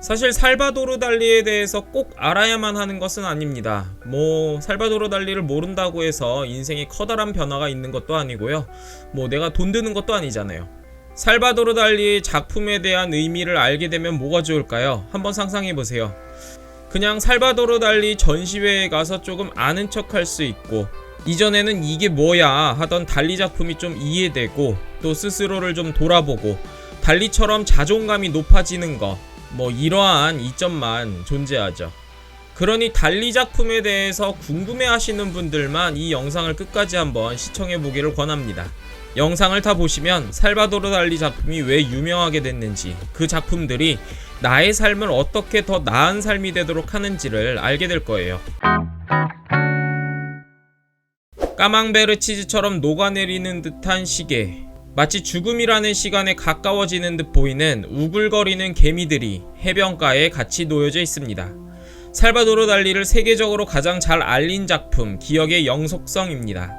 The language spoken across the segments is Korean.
사실 살바도르 달리에 대해서 꼭 알아야만 하는 것은 아닙니다. 살바도르 달리를 모른다고 해서 인생에 커다란 변화가 있는 것도 아니고요. 내가 돈 드는 것도 아니잖아요. 살바도르 달리의 작품에 대한 의미를 알게 되면 뭐가 좋을까요? 한번 상상해보세요. 그냥 살바도르 달리 전시회에 가서 조금 아는 척 할 수 있고, 이전에는 이게 뭐야 하던 달리 작품이 좀 이해되고, 또 스스로를 좀 돌아보고 달리처럼 자존감이 높아지는 거, 이러한 이점만 존재하죠. 그러니 달리 작품에 대해서 궁금해 하시는 분들만 이 영상을 끝까지 한번 시청해 보기를 권합니다. 영상을 다 보시면 살바도르 달리 작품이 왜 유명하게 됐는지, 그 작품들이 나의 삶을 어떻게 더 나은 삶이 되도록 하는지를 알게 될 거예요. 까망베르 치즈처럼 녹아내리는 듯한 시계, 마치 죽음이라는 시간에 가까워지는 듯 보이는 우글거리는 개미들이 해변가에 같이 놓여져 있습니다. 살바도르 달리를 세계적으로 가장 잘 알린 작품, 기억의 영속성입니다.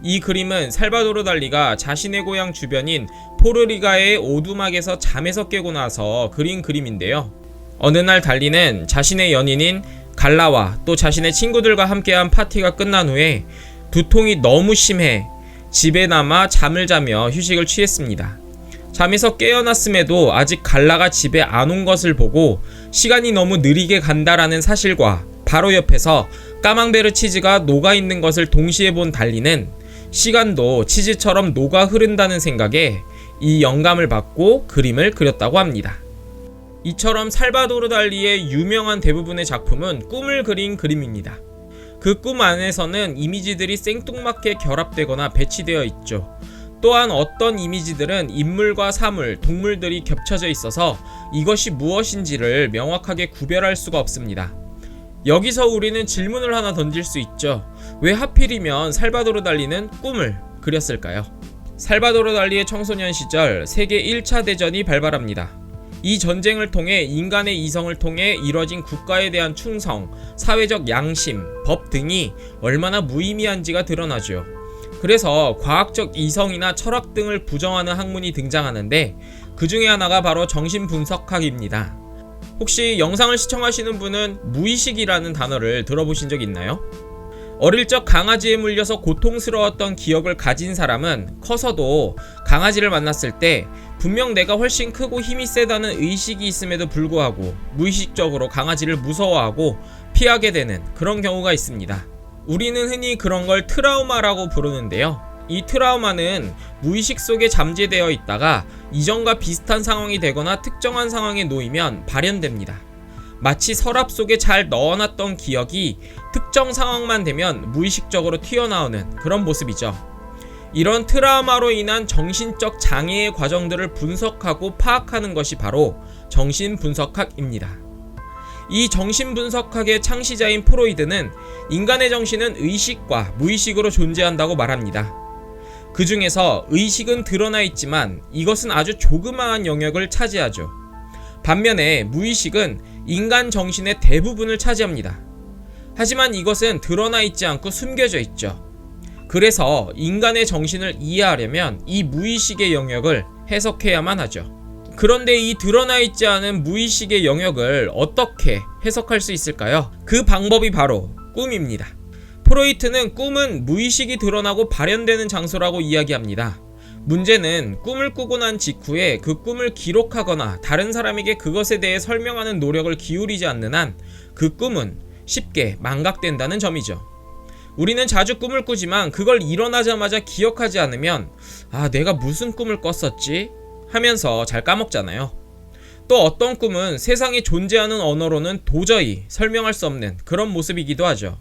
이 그림은 살바도르 달리가 자신의 고향 주변인 포르리가의 오두막에서 잠에서 깨고 나서 그린 그림인데요. 어느 날 달리는 자신의 연인인 갈라와 또 자신의 친구들과 함께한 파티가 끝난 후에 두통이 너무 심해 집에 남아 잠을 자며 휴식을 취했습니다. 잠에서 깨어났음에도 아직 갈라가 집에 안 온 것을 보고 시간이 너무 느리게 간다라는 사실과 바로 옆에서 까망베르 치즈가 녹아있는 것을 동시에 본 달리는 시간도 치즈처럼 녹아 흐른다는 생각에 이 영감을 받고 그림을 그렸다고 합니다. 이처럼 살바도르 달리의 유명한 대부분의 작품은 꿈을 그린 그림입니다. 그 꿈 안에서는 이미지들이 생뚱맞게 결합되거나 배치되어 있죠. 또한 어떤 이미지들은 인물과 사물, 동물들이 겹쳐져 있어서 이것이 무엇인지를 명확하게 구별할 수가 없습니다. 여기서 우리는 질문을 하나 던질 수 있죠. 왜 하필이면 살바도르 달리는 꿈을 그렸을까요? 살바도르 달리의 청소년 시절 세계 1차 대전이 발발합니다. 이 전쟁을 통해 인간의 이성을 통해 이뤄진 국가에 대한 충성, 사회적 양심, 법 등이 얼마나 무의미한지가 드러나죠. 그래서 과학적 이성이나 철학 등을 부정하는 학문이 등장하는데 그 중에 하나가 바로 정신분석학입니다. 혹시 영상을 시청하시는 분은 무의식이라는 단어를 들어보신 적 있나요? 어릴 적 강아지에 물려서 고통스러웠던 기억을 가진 사람은 커서도 강아지를 만났을 때 분명 내가 훨씬 크고 힘이 세다는 의식이 있음에도 불구하고 무의식적으로 강아지를 무서워하고 피하게 되는 그런 경우가 있습니다. 우리는 흔히 그런 걸 트라우마라고 부르는데요. 이 트라우마는 무의식 속에 잠재되어 있다가 이전과 비슷한 상황이 되거나 특정한 상황에 놓이면 발현됩니다. 마치 서랍 속에 잘 넣어놨던 기억이 특정 상황만 되면 무의식적으로 튀어나오는 그런 모습이죠. 이런 트라우마로 인한 정신적 장애의 과정들을 분석하고 파악하는 것이 바로 정신분석학입니다. 이 정신분석학의 창시자인 프로이드는 인간의 정신은 의식과 무의식으로 존재한다고 말합니다. 그 중에서 의식은 드러나 있지만 이것은 아주 조그마한 영역을 차지하죠. 반면에 무의식은 인간 정신의 대부분을 차지합니다. 하지만 이것은 드러나 있지 않고 숨겨져 있죠. 그래서 인간의 정신을 이해하려면 이 무의식의 영역을 해석해야만 하죠. 그런데 이 드러나 있지 않은 무의식의 영역을 어떻게 해석할 수 있을까요? 그 방법이 바로 꿈입니다. 프로이트는 꿈은 무의식이 드러나고 발현되는 장소라고 이야기합니다. 문제는 꿈을 꾸고 난 직후에 그 꿈을 기록하거나 다른 사람에게 그것에 대해 설명하는 노력을 기울이지 않는 한 그 꿈은 쉽게 망각된다는 점이죠. 우리는 자주 꿈을 꾸지만 그걸 일어나자마자 기억하지 않으면 내가 무슨 꿈을 꿨었지? 하면서 잘 까먹잖아요. 또 어떤 꿈은 세상에 존재하는 언어로는 도저히 설명할 수 없는 그런 모습이기도 하죠.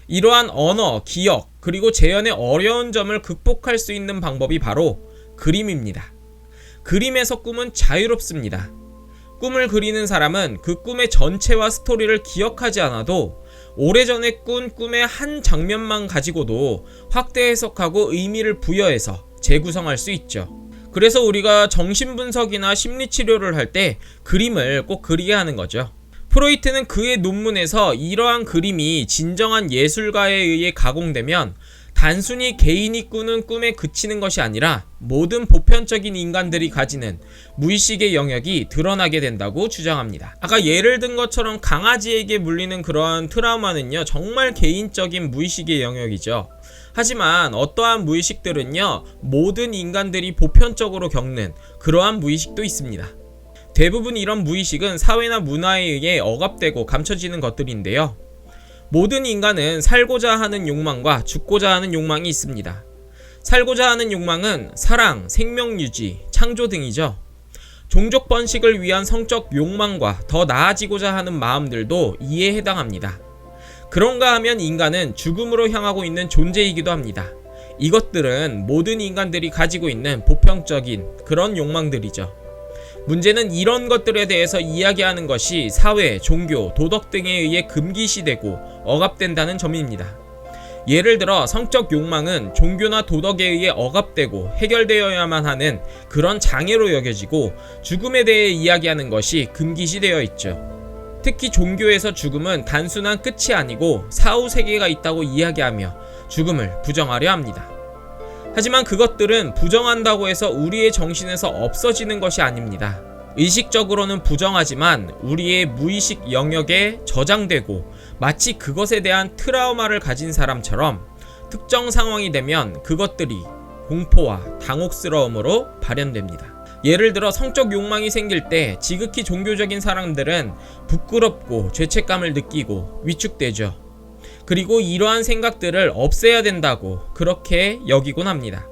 이러한 언어, 기억, 그리고 재현의 어려운 점을 극복할 수 있는 방법이 바로 그림입니다. 그림에서 꿈은 자유롭습니다. 꿈을 그리는 사람은 그 꿈의 전체와 스토리를 기억하지 않아도 오래전에 꾼 꿈의 한 장면만 가지고도 확대 해석하고 의미를 부여해서 재구성할 수 있죠. 그래서 우리가 정신분석이나 심리치료를 할 때 그림을 꼭 그리게 하는 거죠. 프로이트는 그의 논문에서 이러한 그림이 진정한 예술가에 의해 가공되면 단순히 개인이 꾸는 꿈에 그치는 것이 아니라 모든 보편적인 인간들이 가지는 무의식의 영역이 드러나게 된다고 주장합니다. 아까 예를 든 것처럼 강아지에게 물리는 그러한 트라우마는요, 정말 개인적인 무의식의 영역이죠. 하지만 어떠한 무의식들은요, 모든 인간들이 보편적으로 겪는 그러한 무의식도 있습니다. 대부분 이런 무의식은 사회나 문화에 의해 억압되고 감춰지는 것들인데요. 모든 인간은 살고자 하는 욕망과 죽고자 하는 욕망이 있습니다. 살고자 하는 욕망은 사랑, 생명 유지, 창조 등이죠. 종족 번식을 위한 성적 욕망과 더 나아지고자 하는 마음들도 이에 해당합니다. 그런가 하면 인간은 죽음으로 향하고 있는 존재이기도 합니다. 이것들은 모든 인간들이 가지고 있는 보편적인 그런 욕망들이죠. 문제는 이런 것들에 대해서 이야기하는 것이 사회, 종교, 도덕 등에 의해 금기시되고 억압된다는 점입니다. 예를 들어 성적 욕망은 종교나 도덕에 의해 억압되고 해결되어야만 하는 그런 장애로 여겨지고, 죽음에 대해 이야기하는 것이 금기시되어 있죠. 특히 종교에서 죽음은 단순한 끝이 아니고 사후 세계가 있다고 이야기하며 죽음을 부정하려 합니다. 하지만 그것들은 부정한다고 해서 우리의 정신에서 없어지는 것이 아닙니다. 의식적으로는 부정하지만 우리의 무의식 영역에 저장되고 마치 그것에 대한 트라우마를 가진 사람처럼 특정 상황이 되면 그것들이 공포와 당혹스러움으로 발현됩니다. 예를 들어 성적 욕망이 생길 때 지극히 종교적인 사람들은 부끄럽고 죄책감을 느끼고 위축되죠. 그리고 이러한 생각들을 없애야 된다고 그렇게 여기곤 합니다.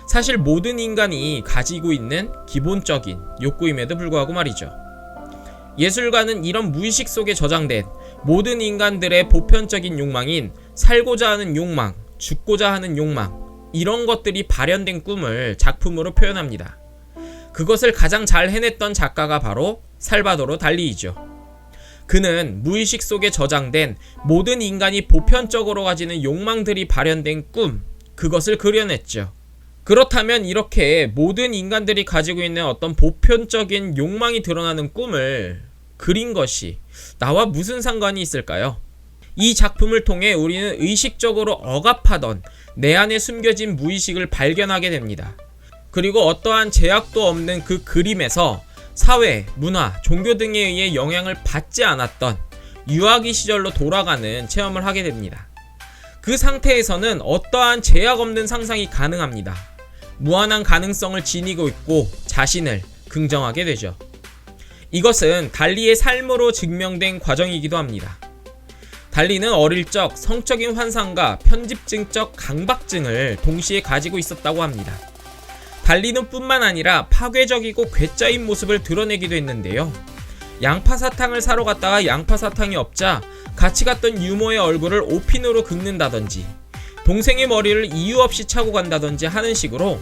사실 모든 인간이 가지고 있는 기본적인 욕구임에도 불구하고 말이죠. 예술가는 이런 무의식 속에 저장된 모든 인간들의 보편적인 욕망인 살고자 하는 욕망, 죽고자 하는 욕망, 이런 것들이 발현된 꿈을 작품으로 표현합니다. 그것을 가장 잘 해냈던 작가가 바로 살바도르 달리이죠. 그는 무의식 속에 저장된 모든 인간이 보편적으로 가지는 욕망들이 발현된 꿈, 그것을 그려냈죠. 그렇다면 이렇게 모든 인간들이 가지고 있는 어떤 보편적인 욕망이 드러나는 꿈을 그린 것이 나와 무슨 상관이 있을까요? 이 작품을 통해 우리는 의식적으로 억압하던 내 안에 숨겨진 무의식을 발견하게 됩니다. 그리고 어떠한 제약도 없는 그 그림에서 사회, 문화, 종교 등에 의해 영향을 받지 않았던 유아기 시절로 돌아가는 체험을 하게 됩니다. 그 상태에서는 어떠한 제약 없는 상상이 가능합니다. 무한한 가능성을 지니고 있고 자신을 긍정하게 되죠. 이것은 달리의 삶으로 증명된 과정이기도 합니다. 달리는 어릴 적 성적인 환상과 편집증적 강박증을 동시에 가지고 있었다고 합니다. 달리는 뿐만 아니라 파괴적이고 괴짜인 모습을 드러내기도 했는데요. 양파사탕을 사러 갔다가 양파사탕이 없자 같이 갔던 유모의 얼굴을 오핀으로 긁는다든지, 동생의 머리를 이유 없이 차고 간다든지 하는 식으로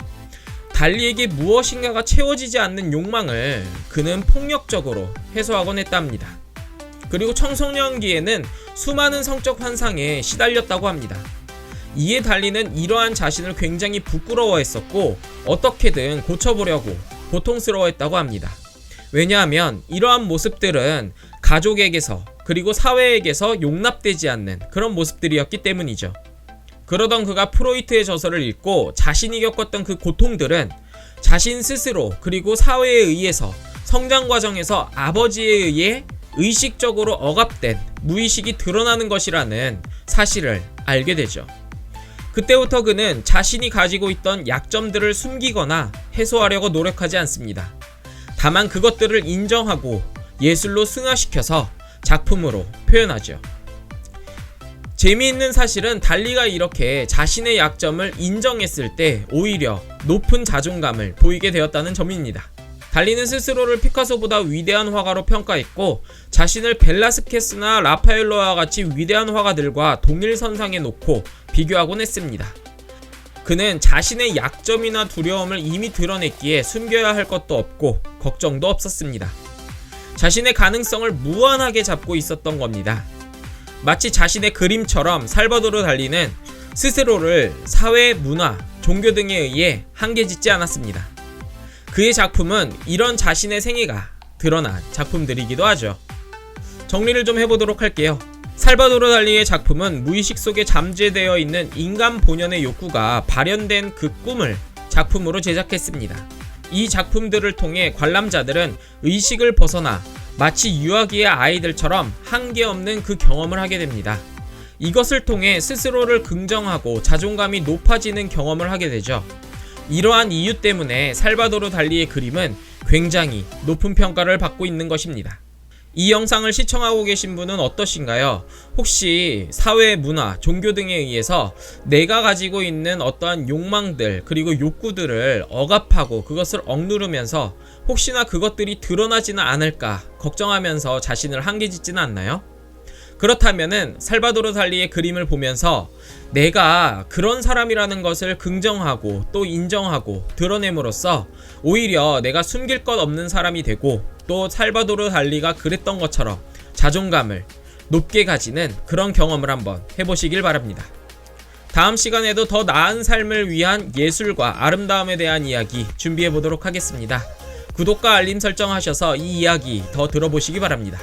달리에게 무엇인가가 채워지지 않는 욕망을 그는 폭력적으로 해소하곤 했답니다. 그리고 청소년기에는 수많은 성적 환상에 시달렸다고 합니다. 이에 달리는 이러한 자신을 굉장히 부끄러워했었고 어떻게든 고쳐보려고 고통스러워했다고 합니다. 왜냐하면 이러한 모습들은 가족에게서 그리고 사회에게서 용납되지 않는 그런 모습들이었기 때문이죠. 그러던 그가 프로이트의 저서를 읽고 자신이 겪었던 그 고통들은 자신 스스로 그리고 사회에 의해서 성장 과정에서 아버지에 의해 의식적으로 억압된 무의식이 드러나는 것이라는 사실을 알게 되죠. 그때부터 그는 자신이 가지고 있던 약점들을 숨기거나 해소하려고 노력하지 않습니다. 다만 그것들을 인정하고 예술로 승화시켜서 작품으로 표현하죠. 재미있는 사실은 달리가 이렇게 자신의 약점을 인정했을 때 오히려 높은 자존감을 보이게 되었다는 점입니다. 달리는 스스로를 피카소보다 위대한 화가로 평가했고 자신을 벨라스케스나 라파엘로와 같이 위대한 화가들과 동일선상에 놓고 비교하곤 했습니다. 그는 자신의 약점이나 두려움을 이미 드러냈기에 숨겨야 할 것도 없고 걱정도 없었습니다. 자신의 가능성을 무한하게 잡고 있었던 겁니다. 마치 자신의 그림처럼 살바도르 달리는 스스로를 사회, 문화, 종교 등에 의해 한계짓지 않았습니다. 그의 작품은 이런 자신의 생애가 드러난 작품들이기도 하죠. 정리를 좀 해보도록 할게요. 살바도르 달리의 작품은 무의식 속에 잠재되어 있는 인간 본연의 욕구가 발현된 그 꿈을 작품으로 제작했습니다. 이 작품들을 통해 관람자들은 의식을 벗어나 마치 유아기의 아이들처럼 한계 없는 그 경험을 하게 됩니다. 이것을 통해 스스로를 긍정하고 자존감이 높아지는 경험을 하게 되죠. 이러한 이유 때문에 살바도르 달리의 그림은 굉장히 높은 평가를 받고 있는 것입니다. 이 영상을 시청하고 계신 분은 어떠신가요? 혹시 사회, 문화, 종교 등에 의해서 내가 가지고 있는 어떠한 욕망들 그리고 욕구들을 억압하고 그것을 억누르면서 혹시나 그것들이 드러나지는 않을까 걱정하면서 자신을 한계짓지는 않나요? 그렇다면은 살바도르 달리의 그림을 보면서 내가 그런 사람이라는 것을 긍정하고 또 인정하고 드러냄으로써 오히려 내가 숨길 것 없는 사람이 되고 또 살바도르 달리가 그랬던 것처럼 자존감을 높게 가지는 그런 경험을 한번 해보시길 바랍니다. 다음 시간에도 더 나은 삶을 위한 예술과 아름다움에 대한 이야기 준비해 보도록 하겠습니다. 구독과 알림 설정하셔서 이 이야기 더 들어보시기 바랍니다.